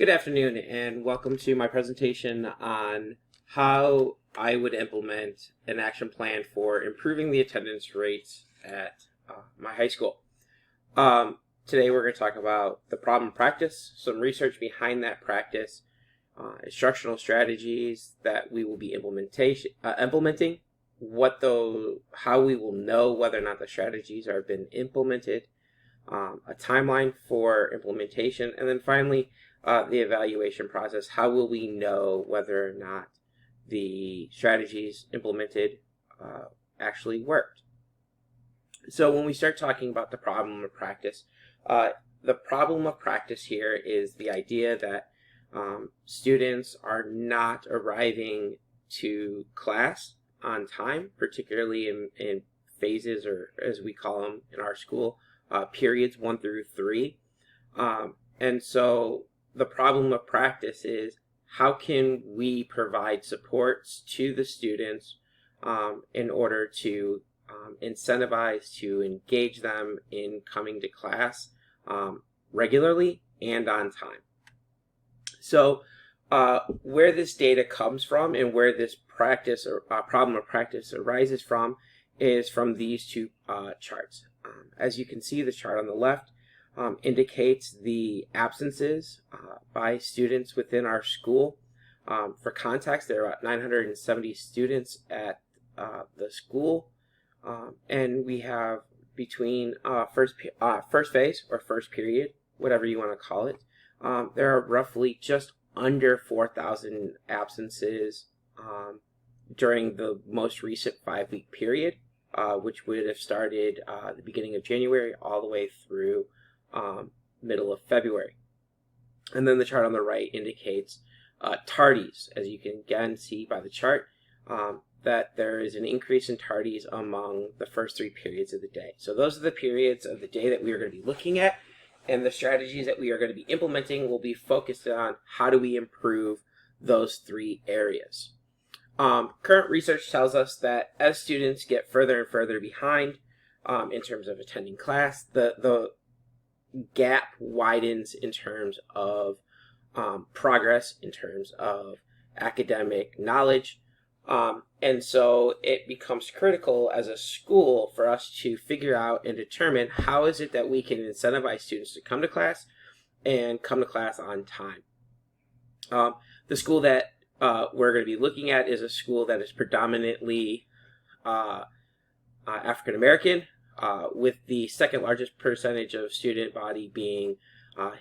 Good afternoon, and welcome to my presentation on how I would implement an action plan for improving the attendance rates at my high school. Today we're going to talk about the problem practice, some research behind that practice, instructional strategies that we will be implementing, how we will know whether or not the strategies are been implemented, a timeline for implementation, and then finally the evaluation process. How will we know whether or not the strategies implemented actually worked? So when we start talking about the problem of practice, the problem of practice here is the idea that students are not arriving to class on time, particularly in phases, or as we call them in our school, periods 1 through 3. And so the problem of practice is, how can we provide supports to the students in order to incentivize, to engage them in coming to class regularly and on time. So where this data comes from and where this practice or problem of practice arises from is from these two charts. As you can see, the chart on the left indicates the absences by students within our school. For context, there are about 970 students at the school, and we have between first phase or first period, whatever you want to call it, there are roughly just under 4,000 absences during the most recent 5-week period, which would have started the beginning of January all the way through middle of February. And then the chart on the right indicates tardies. As you can again see by the chart, that there is an increase in tardies among the first 3 periods of the day. So those are the periods of the day that we are going to be looking at, and the strategies that we are going to be implementing will be focused on how do we improve those 3 areas. Current research tells us that as students get further and further behind in terms of attending class, the gap widens in terms of progress, in terms of academic knowledge. And so it becomes critical as a school for us to figure out and determine how is it that we can incentivize students to come to class and come to class on time. The school that we're going to be looking at is a school that is predominantly African American, with the second largest percentage of student body being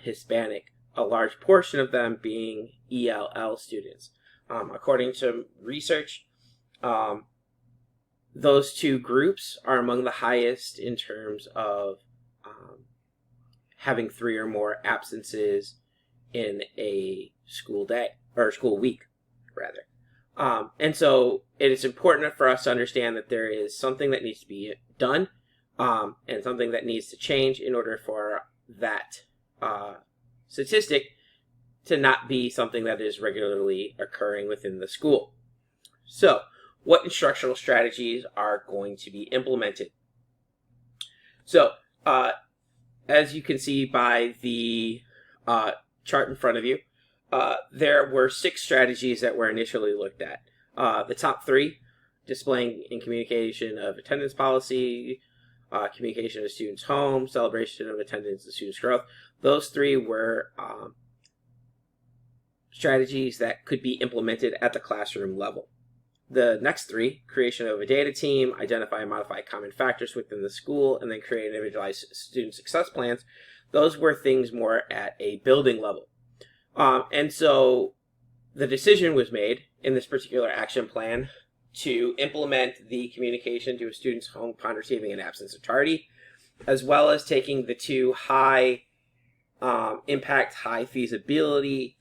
Hispanic, a large portion of them being ELL students. According to research, those 2 groups are among the highest in terms of having 3 or more absences in a school day, or school week, rather. And so it is important for us to understand that there is something that needs to be done and something that needs to change in order for that statistic to not be something that is regularly occurring within the school. So, what instructional strategies are going to be implemented? So, as you can see by the chart in front of you, there were 6 strategies that were initially looked at. The top 3, displaying and communication of attendance policy, communication of students' home, celebration of attendance and students' growth. Those 3 were strategies that could be implemented at the classroom level. The next 3, creation of a data team, identify and modify common factors within the school, and then create individualized student success plans, those were things more at a building level. And so the decision was made in this particular action plan to implement the communication to a student's home upon receiving an absence or tardy, as well as taking the 2 high impact, high feasibility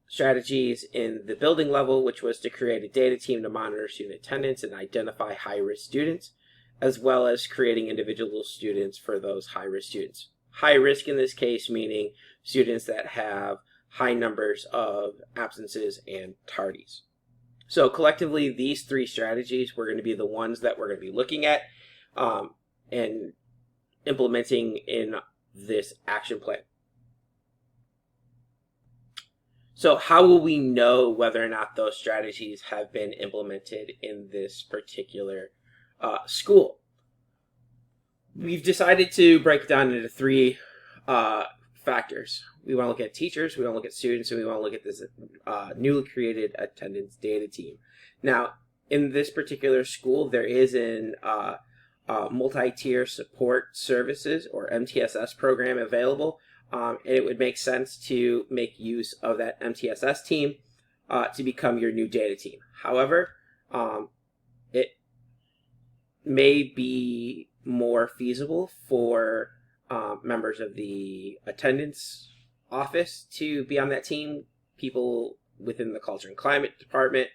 strategies in the building level, which was to create a data team to monitor student attendance and identify high-risk students, as well as creating individual students for those high-risk students. High risk in this case meaning students that have high numbers of absences and tardies. So collectively, these 3 strategies were going to be the ones that we're going to be looking at and implementing in this action plan. So how will we know whether or not those strategies have been implemented in this particular school? We've decided to break it down into three factors. We want to look at teachers, we want to look at students, and we want to look at this newly created attendance data team. Now, in this particular school, there is an multi-tier support services or MTSS program available, and it would make sense to make use of that MTSS team to become your new data team. However, it may be more feasible for members of the attendance office to be on that team, people within the culture and climate department,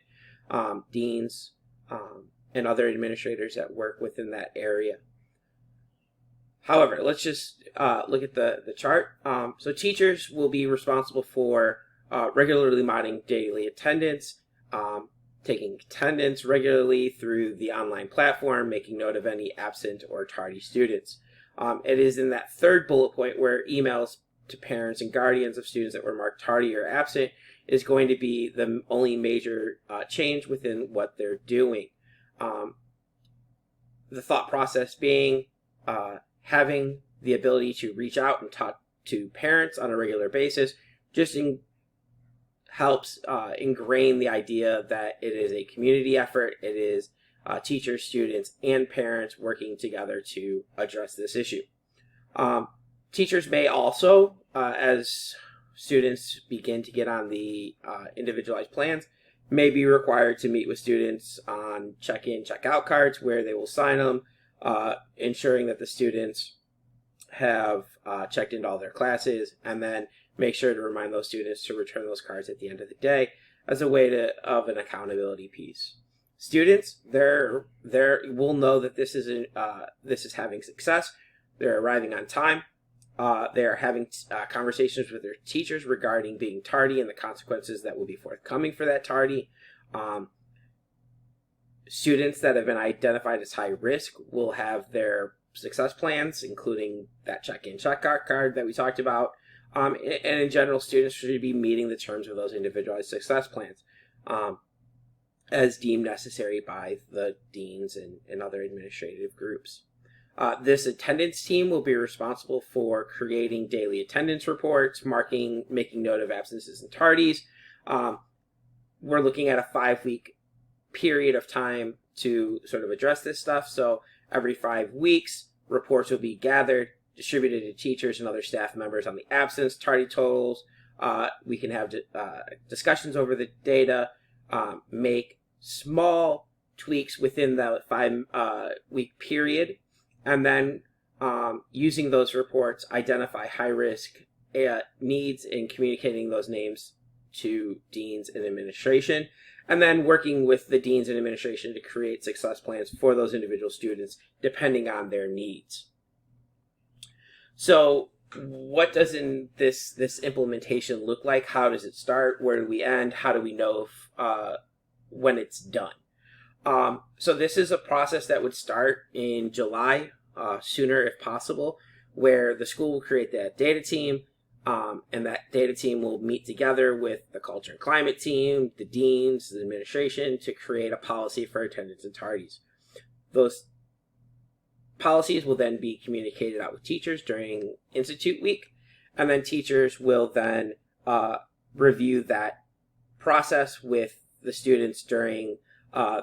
deans, and other administrators that work within that area. However, let's just look at the chart. So teachers will be responsible for regularly monitoring daily attendance, taking attendance regularly through the online platform, making note of any absent or tardy students. It is in that third bullet point where emails to parents and guardians of students that were marked tardy or absent is going to be the only major change within what they're doing. The thought process being having the ability to reach out and talk to parents on a regular basis just helps ingrain the idea that it is a community effort. It is teachers, students, and parents working together to address this issue. Teachers may also, as students begin to get on the individualized plans, may be required to meet with students on check-in, check-out cards where they will sign them, ensuring that the students have checked into all their classes, and then make sure to remind those students to return those cards at the end of the day as a way of an accountability piece. Students, will know that this is having success. They're arriving on time. They're having conversations with their teachers regarding being tardy and the consequences that will be forthcoming for that tardy. Students that have been identified as high risk will have their success plans, including that check-in, check-out card that we talked about. And in general, students should be meeting the terms of those individualized success plans as deemed necessary by the deans and other administrative groups. This attendance team will be responsible for creating daily attendance reports, making note of absences and tardies. We're looking at a 5-week period of time to sort of address this stuff. So every 5 weeks, reports will be gathered, distributed to teachers and other staff members on the absence, tardy totals. We can have discussions over the data, make small tweaks within the 5-week period, and then using those reports, identify high-risk needs and communicating those names to deans and administration, and then working with the deans and administration to create success plans for those individual students depending on their needs. So what does this implementation look like? How does it start? Where do we end? How do we know when it's done? So this is a process that would start in July, sooner if possible, where the school will create that data team, and that data team will meet together with the culture and climate team, the deans, the administration to create a policy for attendance and tardies. Those policies will then be communicated out with teachers during Institute Week, and then teachers will then review that process with the students during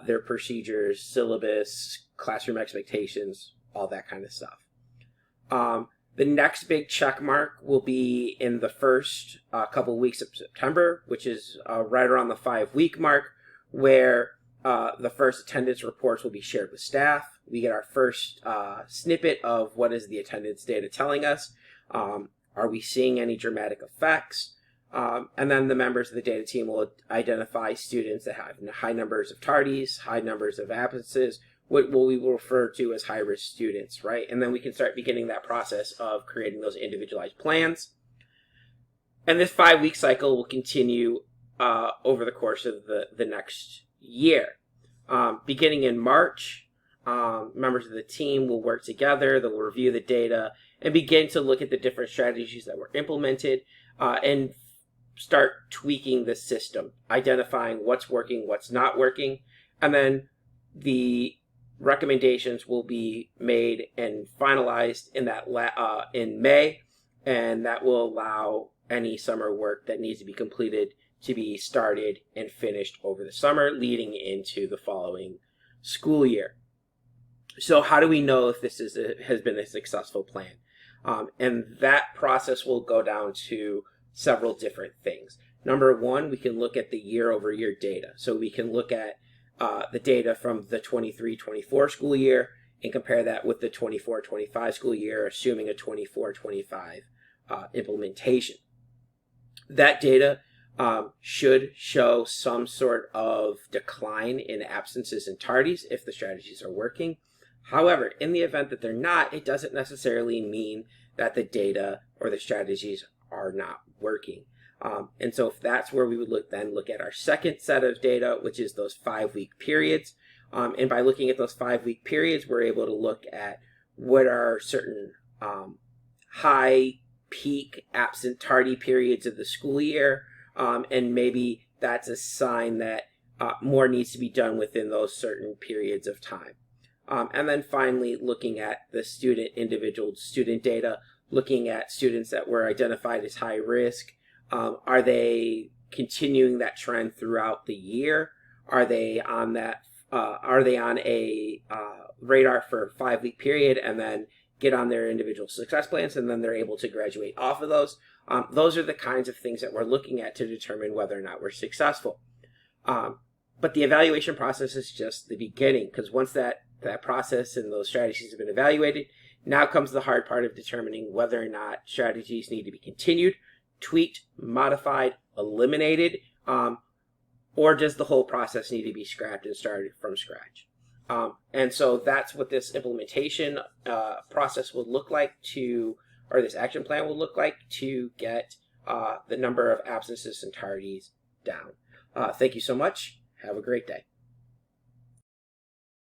their procedures, syllabus, classroom expectations, all that kind of stuff. The next big check mark will be in the first couple weeks of September, which is right around the 5-week mark, where the first attendance reports will be shared with staff. We get our first snippet of what is the attendance data telling us. Are we seeing any dramatic effects? And then the members of the data team will identify students that have high numbers of tardies, high numbers of absences, what we will refer to as high-risk students, right? And then we can start beginning that process of creating those individualized plans. And this 5-week cycle will continue over the course of the next year. Beginning in March, members of the team will work together, they'll review the data, and begin to look at the different strategies that were implemented, and start tweaking the system, identifying what's working, what's not working, and then the recommendations will be made and finalized in that in May, and that will allow any summer work that needs to be completed to be started and finished over the summer, leading into the following school year. So how do we know if this has been a successful plan? And that process will go down to several different things. Number one, we can look at the year-over-year data. So we can look at the data from the 23-24 school year and compare that with the 24-25 school year, assuming a 24-25 implementation. That data should show some sort of decline in absences and tardies if the strategies are working. However, in the event that they're not, it doesn't necessarily mean that the data or the strategies are not working. And so if that's where we would look at our second set of data, which is those 5-week periods. And by looking at those 5-week periods, we're able to look at what are certain high peak absent tardy periods of the school year. And maybe that's a sign that more needs to be done within those certain periods of time. And then finally, looking at the individual student data, looking at students that were identified as high risk. Are they continuing that trend throughout the year? Are they on that? Are they on a radar for a 5-week period and then get on their individual success plans and then they're able to graduate off of those? Those are the kinds of things that we're looking at to determine whether or not we're successful. But the evaluation process is just the beginning, because once that process and those strategies have been evaluated, now comes the hard part of determining whether or not strategies need to be continued, tweaked, modified, eliminated, or does the whole process need to be scrapped and started from scratch? And so that's what this implementation process would look like or this action plan will look like to get the number of absences and tardies down. Thank you so much. Have a great day.